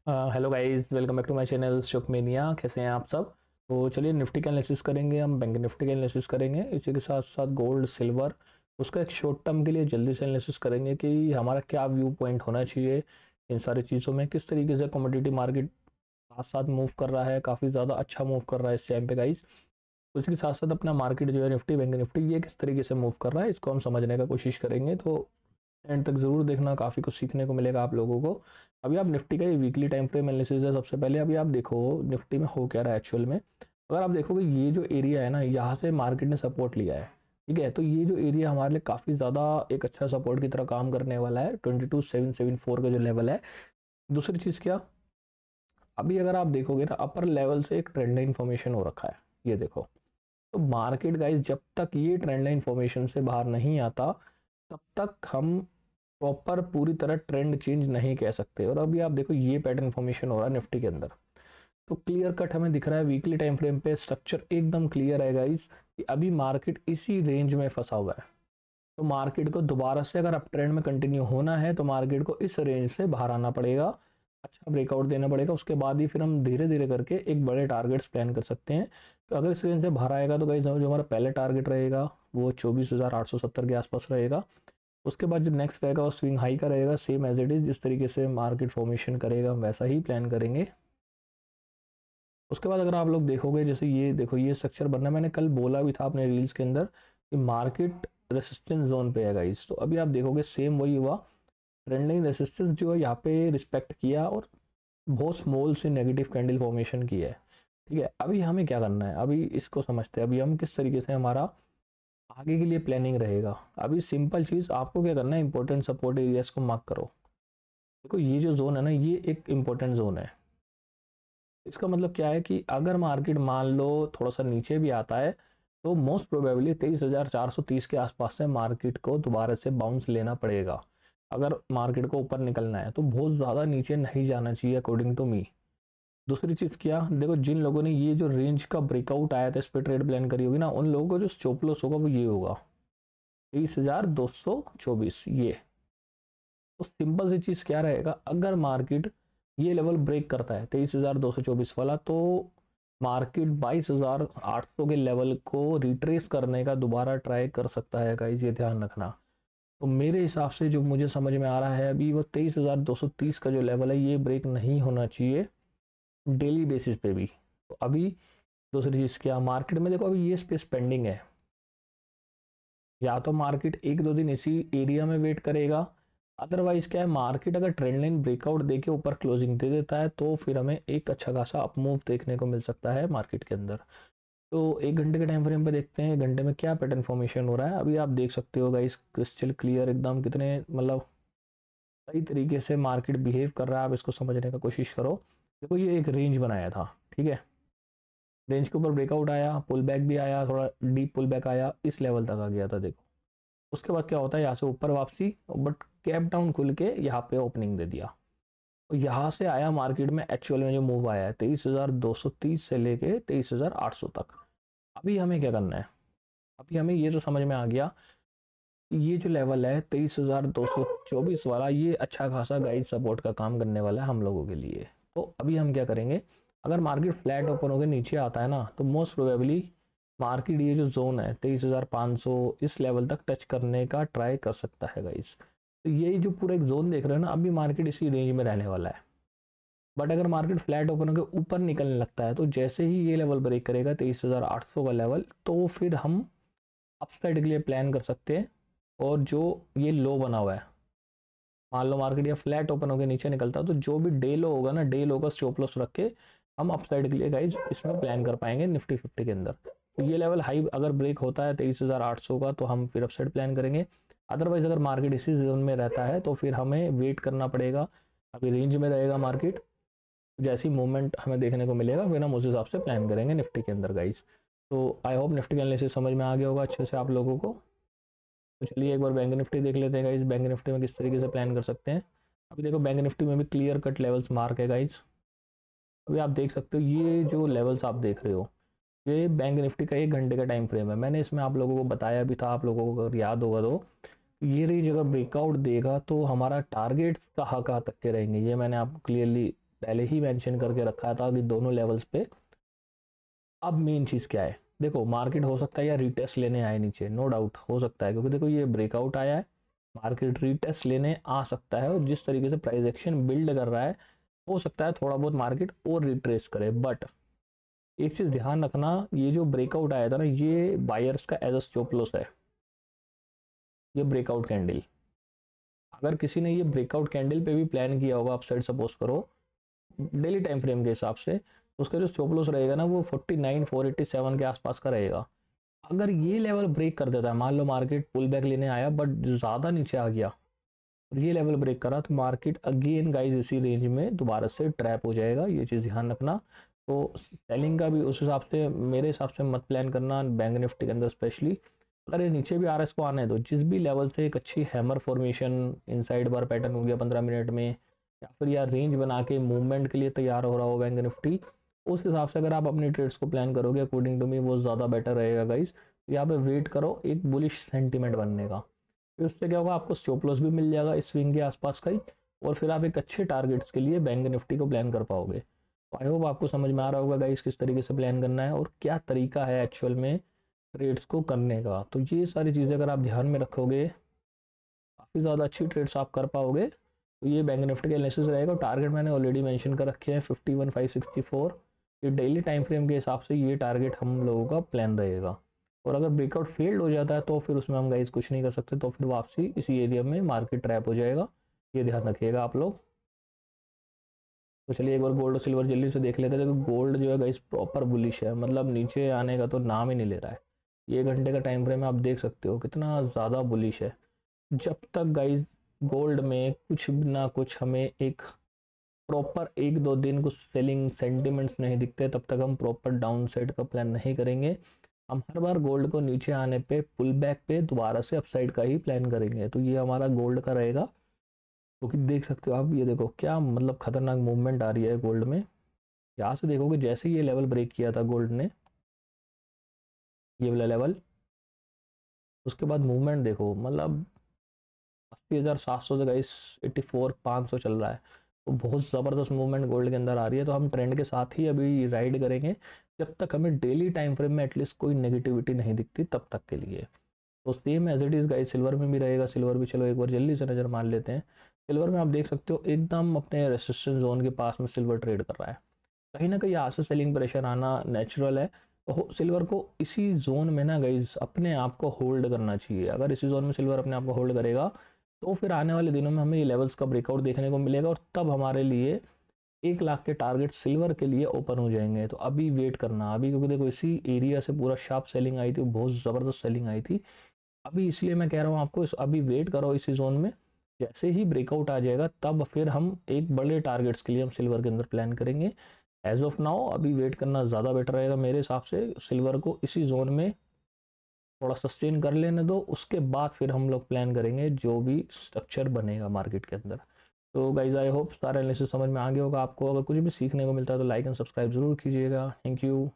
Hello guys, welcome back to my channel stock mania. कैसे हैं आप सब। तो चलिए निफ्टी का एनालिसिस करेंगे, हम बैंक निफ्टी का एनालिसिस करेंगे, इसी के साथ साथ गोल्ड सिल्वर उसका एक शॉर्ट टर्म के लिए जल्दी से एनालिसिस करेंगे कि हमारा क्या व्यू पॉइंट होना चाहिए इन सारी चीज़ों में, किस तरीके से कमोडिटी मार्केट साथ साथ मूव कर रहा है, काफ़ी ज़्यादा अच्छा मूव कर रहा है इस टाइम पे गाइस। उसके साथ साथ अपना मार्केट जो है निफ्टी बैंक निफ्टी ये किस तरीके से मूव कर रहा है इसको हम समझने का कोशिश करेंगे। तो एंड तक ज़रूर देखना, काफ़ी कुछ सीखने को मिलेगा आप लोगों को। अभी आप निफ्टी का ये वीकली टाइम फ्रेम एनालिसिस है। सबसे पहले अभी आप देखो निफ्टी में हो क्या रहा है एक्चुअल में। अगर आप देखोगे ये जो एरिया है ना, यहाँ से मार्केट ने सपोर्ट लिया है, ठीक है। तो ये जो एरिया हमारे लिए काफ़ी ज़्यादा एक अच्छा सपोर्ट की तरह काम करने वाला है, 22,774 का जो लेवल है। दूसरी चीज़ क्या, अभी अगर आप देखोगे ना अपर लेवल से एक ट्रेंड इन्फॉर्मेशन हो रखा है, ये देखो। तो मार्केट गाइस जब तक ये ट्रेंड लाइन फॉर्मेशन से बाहर नहीं आता तब तक हम प्रॉपर पूरी तरह ट्रेंड चेंज नहीं कह सकते। और अभी आप देखो ये पैटर्न फॉर्मेशन हो रहा है निफ्टी के अंदर, तो क्लियर कट हमें दिख रहा है वीकली टाइम फ्रेम पे स्ट्रक्चर एकदम क्लियर है गाइस कि अभी मार्केट इसी रेंज में फंसा हुआ है। तो मार्केट को दोबारा से अगर अप ट्रेंड में कंटिन्यू होना है तो मार्केट को इस रेंज से बाहर आना पड़ेगा, अच्छा ब्रेकआउट देना पड़ेगा। उसके बाद ही फिर हम धीरे धीरे करके एक बड़े टारगेट्स प्लान कर सकते हैं। तो अगर इस रेंज से बाहर आएगा तो गाइस जो हमारा पहले टारगेट रहेगा वो 24,870 के आसपास रहेगा। उसके बाद जो नेक्स्ट रहेगा वो स्विंग हाई का रहेगा, सेम एज इट इज़ जिस तरीके से मार्केट फॉर्मेशन करेगा हम वैसा ही प्लान करेंगे। उसके बाद अगर आप लोग देखोगे जैसे ये देखो ये स्ट्रक्चर बनना, मैंने कल बोला भी था अपने रील्स के अंदर कि मार्केट रेसिस्टेंस जोन पे है गाइस। तो अभी आप देखोगे सेम वही हुआ, ट्रेंडिंग रेसिस्टेंस जो है यहाँ पे रिस्पेक्ट किया और बहुत स्मॉल से नेगेटिव कैंडल फॉर्मेशन की है, ठीक है। अभी हमें क्या करना है, अभी इसको समझते हैं, अभी हम किस तरीके से हमारा आगे के लिए प्लानिंग रहेगा। अभी सिंपल चीज़ आपको क्या करना है, इंपॉर्टेंट सपोर्ट एरियाज को मार्क करो। देखो ये जो जोन है ना ये एक इंपॉर्टेंट जोन है। इसका मतलब क्या है कि अगर मार्केट मान लो थोड़ा सा नीचे भी आता है तो मोस्ट प्रोबेबली 23,430 के आसपास से मार्केट को दोबारा से बाउंस लेना पड़ेगा। अगर मार्केट को ऊपर निकलना है तो बहुत ज़्यादा नीचे नहीं जाना चाहिए अकॉर्डिंग टू मी। दूसरी चीज़ क्या, देखो जिन लोगों ने ये जो रेंज का ब्रेकआउट आया था इस पर ट्रेड प्लान करी होगी ना, उन लोगों को जो स्टॉप लॉस होगा वो ये होगा 23,224 ये। तो सिंपल सी चीज़ क्या रहेगा, अगर मार्केट ये लेवल ब्रेक करता है 23,224 वाला तो मार्केट 22,800 के लेवल को रिट्रेस करने का दोबारा ट्राई कर सकता है गाइस, ये ध्यान रखना। तो मेरे हिसाब से जो मुझे समझ में आ रहा है अभी वो 23,230 का जो लेवल है ये ब्रेक नहीं होना चाहिए डेली बेसिस पे भी। तो अभी दूसरी चीज़ क्या, मार्केट में देखो अभी ये स्पेस पेंडिंग है, या तो मार्केट एक दो दिन इसी एरिया में वेट करेगा, अदरवाइज क्या है मार्केट अगर ट्रेंड लाइन ब्रेकआउट देके ऊपर क्लोजिंग दे देता है तो फिर हमें एक अच्छा खासा अप मूव देखने को मिल सकता है मार्केट के अंदर। तो एक घंटे के टाइम फ्रेम पे देखते हैं एक घंटे में क्या पैटर्न फॉर्मेशन हो रहा है। अभी आप देख सकते हो गाइस क्रिस्टल क्लियर एकदम, कितने मतलब सही तरीके से मार्केट बिहेव कर रहा है, आप इसको समझने का कोशिश करो। देखो ये एक रेंज बनाया था, ठीक है, रेंज के ऊपर ब्रेकआउट आया, पुल बैक भी आया, थोड़ा डीप पुल बैक आया, इस लेवल तक आ गया था देखो। उसके बाद क्या होता है यहाँ से ऊपर वापसी, बट कैप डाउन खुल के यहाँ पे ओपनिंग दे दिया। तो यहाँ से आया मार्केट में एक्चुअल में जो मूव आया है 23,230 से लेके 23,800 तक। अभी हमें क्या करना है, अभी हमें ये जो समझ में आ गया कि ये जो लेवल है 23,224 वाला ये अच्छा खासा गाइड सपोर्ट का काम करने वाला है हम लोगों के लिए। तो अभी हम क्या करेंगे, अगर मार्केट फ्लैट ओपन होकर नीचे आता है ना तो मोस्ट प्रोबेबली मार्केट ये जो जोन है 23,500 इस लेवल तक टच करने का ट्राई कर सकता है गाइस। तो ये जो पूरा एक जोन देख रहे हो ना, अभी मार्केट इसी रेंज में रहने वाला है। बट अगर मार्केट फ्लैट ओपन होकर ऊपर निकलने लगता है तो जैसे ही ये लेवल ब्रेक करेगा 23,800 का लेवल, तो फिर हम अपसाइड के लिए प्लान कर सकते हैं। और जो ये लो बना हुआ है, मान लो मार्केट या फ्लैट ओपन होकर नीचे निकलता है तो जो भी डे लो होगा ना, डे लो का स्टॉप लॉस रख के हम अपसाइड के लिए गाइज इसमें प्लान कर पाएंगे निफ्टी 50 के अंदर। तो ये लेवल हाई अगर ब्रेक होता है 23,800 का तो हम फिर अपसाइड प्लान करेंगे। अदरवाइज अगर मार्केट इसी जोन में रहता है तो फिर हमें वेट करना पड़ेगा। अभी रेंज में रहेगा मार्केट, जैसी मूवमेंट हमें देखने को मिलेगा फिर हम उस हिसाब से प्लान करेंगे निफ्टी के अंदर गाइज। तो आई होप निफ्टी का एनालिसिस समझ में आ गया होगा अच्छे से आप लोगों को। तो चलिए एक बार बैंक निफ्टी देख लेते हैं गाइज, बैंक निफ्टी में किस तरीके से प्लान कर सकते हैं। अभी देखो बैंक निफ्टी में भी क्लियर कट लेवल्स मार्क है गाइज। अभी आप देख सकते हो ये जो लेवल्स आप देख रहे हो ये बैंक निफ्टी का एक घंटे का टाइम फ्रेम है। मैंने इसमें आप लोगों को बताया भी था, आप लोगों को अगर याद होगा तो ये रेंज अगर ब्रेकआउट देगा तो हमारा टारगेट्स कहाँ कहाँ तक के रहेंगे ये मैंने आपको क्लियरली पहले ही मेंशन करके रखा था कि दोनों लेवल्स पे। अब मेन चीज़ क्या है, देखो मार्केट हो सकता है या रीटेस्ट लेने आए नीचे, नो डाउट हो सकता है, क्योंकि देखो ये ब्रेकआउट आया है, मार्केट रीटेस्ट लेने आ सकता है, और जिस तरीके से प्राइस एक्शन बिल्ड कर रहा है हो सकता है थोड़ा बहुत मार्केट और रिट्रेस करे। बट एक चीज़ ध्यान रखना, ये जो ब्रेकआउट आया था ना, ये बायर्स का एज अ स्टॉप लॉस है, ये ब्रेकआउट कैंडल। अगर किसी ने ये ब्रेकआउट कैंडल पे भी प्लान किया होगा अपसाइड, सपोज करो डेली टाइम फ्रेम के हिसाब से, तो उसका जो स्टॉप लॉस रहेगा ना वो 49,487 के आसपास का रहेगा। अगर ये लेवल ब्रेक कर देता है, मान लो मार्केट पुल बैक लेने आया बट ज़्यादा नीचे आ गया और ये लेवल ब्रेक करा, तो मार्केट अगेन गाइज इसी रेंज में दोबारा से ट्रैप हो जाएगा, ये चीज़ ध्यान रखना। तो सेलिंग का भी उस हिसाब से, मेरे हिसाब से मत प्लान करना बैंक निफ्टी के अंदर स्पेशली। अगर ये नीचे भी आ रहा है इसको आने दो, जिस भी लेवल से एक अच्छी हैमर फॉर्मेशन इनसाइड बार पैटर्न हो गया 15 मिनट में, या फिर यार रेंज बना के मूवमेंट के लिए तैयार हो रहा हो बैंक निफ्टी, उस हिसाब से अगर आप अपनी ट्रेड्स को प्लान करोगे अकॉर्डिंग टू मी वो ज़्यादा बेटर रहेगा गाइज। यहाँ पे वेट करो एक बुलिश सेंटीमेंट बनने का, फिर उससे क्या होगा, आपको स्टॉप लॉस भी मिल जाएगा इस स्विंग के आसपास का ही, और फिर आप एक अच्छे टारगेट्स के लिए बैंक निफ्टी को प्लान कर पाओगे। तो आई होप आपको समझ में आ रहा होगा गाइस किस तरीके से प्लान करना है और क्या तरीका है एक्चुअल में ट्रेड्स को करने का। तो ये सारी चीज़ें अगर आप ध्यान में रखोगे, काफ़ी ज़्यादा अच्छी ट्रेड्स आप कर पाओगे। तो ये बैंक निफ्टी का एनालिसिस रहेगा। टारगेट मैंने ऑलरेडी मेंशन कर रखे हैं 51,564, ये डेली टाइम फ्रेम के हिसाब से ये टारगेट हम लोगों का प्लान रहेगा। और अगर ब्रेकआउट फेल्ड हो जाता है तो फिर उसमें हम गाइस कुछ नहीं कर सकते, तो फिर वापसी इसी एरिया में मार्केट ट्रैप हो जाएगा, ये ध्यान रखिएगा आप लोग। तो चलिए एक बार गोल्ड और सिल्वर जल्दी से देख लेते हैं। देखो गोल्ड जो है गाइस प्रॉपर बुलिश है, मतलब नीचे आने का तो नाम ही नहीं ले रहा है। ये घंटे का टाइम फ्रेम आप देख सकते हो कितना ज़्यादा बुलिश है। जब तक गाइस गोल्ड में कुछ ना कुछ हमें एक प्रॉपर 1-2 दिन कुछ सेलिंग सेंटिमेंट्स नहीं दिखते, तब तक हम प्रॉपर डाउन साइड का प्लान नहीं करेंगे। हम हर बार गोल्ड को नीचे आने पे पुल बैक पे दोबारा से अपसाइड का ही प्लान करेंगे। तो ये हमारा गोल्ड का रहेगा, क्योंकि देख सकते हो आप, ये देखो क्या मतलब खतरनाक मूवमेंट आ रही है गोल्ड में। यहाँ से देखोगे जैसे ये लेवल ब्रेक किया था गोल्ड ने, ये वाला लेवल, उसके बाद मूवमेंट देखो, मतलब 80,700 से गाइस 84,500 चल रहा है। तो बहुत ज़बरदस्त मूवमेंट गोल्ड के अंदर आ रही है। तो हम ट्रेंड के साथ ही अभी राइड करेंगे जब तक हमें डेली टाइम फ्रेम में एटलीस्ट कोई नेगेटिविटी नहीं दिखती तब तक के लिए। तो same as it is guys silver में भी रहेगा। सिल्वर भी चलो एक बार जल्दी से नज़र मार लेते हैं। सिल्वर में आप देख सकते हो एकदम अपने रेसिस्टेंस जोन के पास में सिल्वर ट्रेड कर रहा है। कहीं ना कहीं यहाँ से सेलिंग प्रेशर आना नेचुरल है। तो सिल्वर को इसी जोन में ना गाइज अपने आप को होल्ड करना चाहिए। अगर इसी जोन में सिल्वर अपने आप को होल्ड करेगा तो फिर आने वाले दिनों में हमें ये लेवल्स का ब्रेकआउट देखने को मिलेगा, और तब हमारे लिए 1 लाख के टारगेट सिल्वर के लिए ओपन हो जाएंगे। तो अभी वेट करना अभी, क्योंकि देखो इसी एरिया से पूरा शार्प सेलिंग आई थी, बहुत ज़बरदस्त सेलिंग आई थी। अभी इसलिए मैं कह रहा हूँ आपको, अभी वेट करो इसी जोन में, जैसे ही ब्रेकआउट आ जाएगा तब फिर हम एक बड़े टारगेट्स के लिए हम सिल्वर के अंदर प्लान करेंगे। एज ऑफ नाउ अभी वेट करना ज़्यादा बेटर रहेगा मेरे हिसाब से। सिल्वर को इसी जोन में थोड़ा सस्टेन कर लेने दो, उसके बाद फिर हम लोग प्लान करेंगे जो भी स्ट्रक्चर बनेगा मार्केट के अंदर। तो गाइज आई होप सारा एनालिसिस समझ में आ गया होगा आपको। अगर कुछ भी सीखने को मिलता है तो लाइक एंड सब्सक्राइब जरूर कीजिएगा। Thank you.